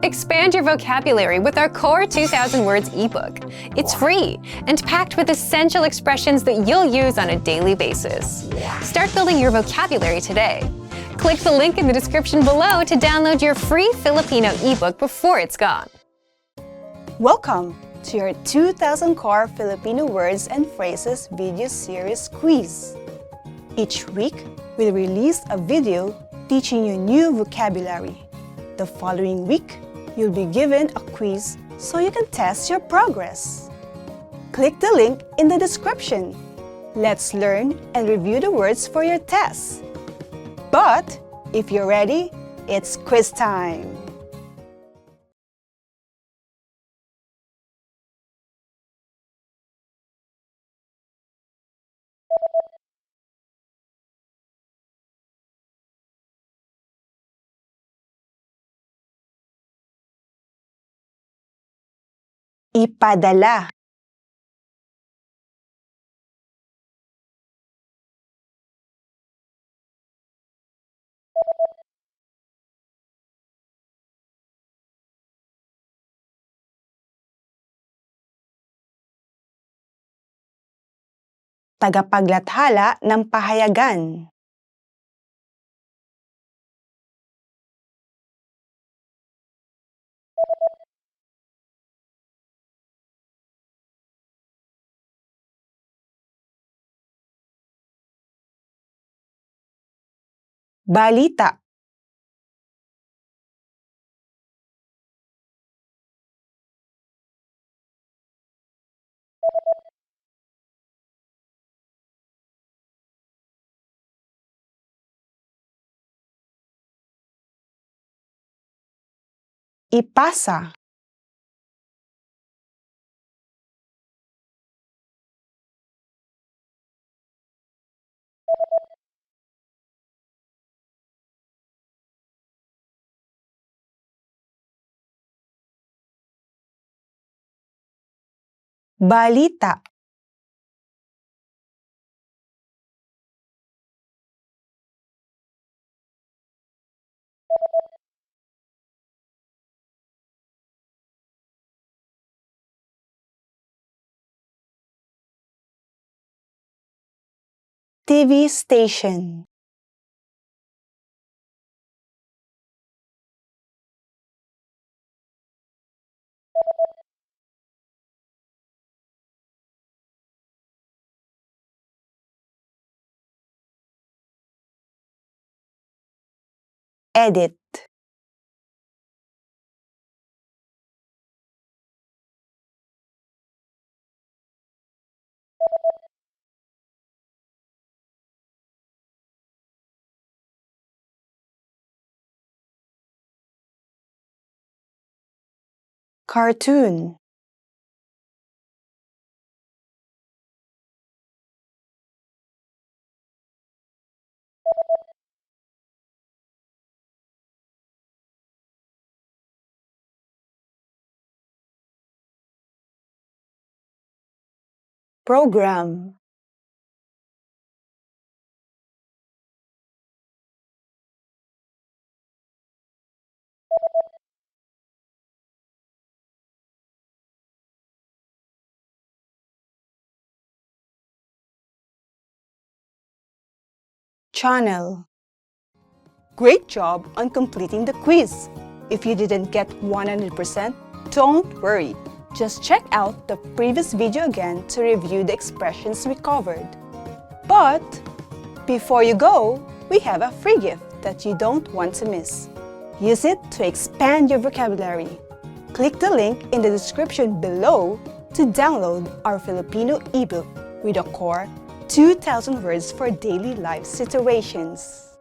Expand your vocabulary with our Core 2000 Words ebook. It's free and packed with essential expressions that you'll use on a daily basis. Start building your vocabulary today. Click the link in the description below to download your free Filipino ebook before it's gone. Welcome to your 2000 Core Filipino Words and Phrases video series quiz. Each week, we'll release a video teaching you new vocabulary. The following week, you'll be given a quiz so you can test your progress. Click the link in the description. Let's learn and review the words for your test. But if you're ready, it's quiz time! Ipadala. Tagapaglathala ng pahayagan. Balita. Ipasa. Balita. TV station. Edit. Cartoon. Program. Channel. Great job on completing the quiz! If you didn't get 100%, don't worry. Just check out the previous video again to review the expressions we covered. But before you go, we have a free gift that you don't want to miss. Use it to expand your vocabulary. Click the link in the description below to download our Filipino ebook with a core 2,000 words for daily life situations.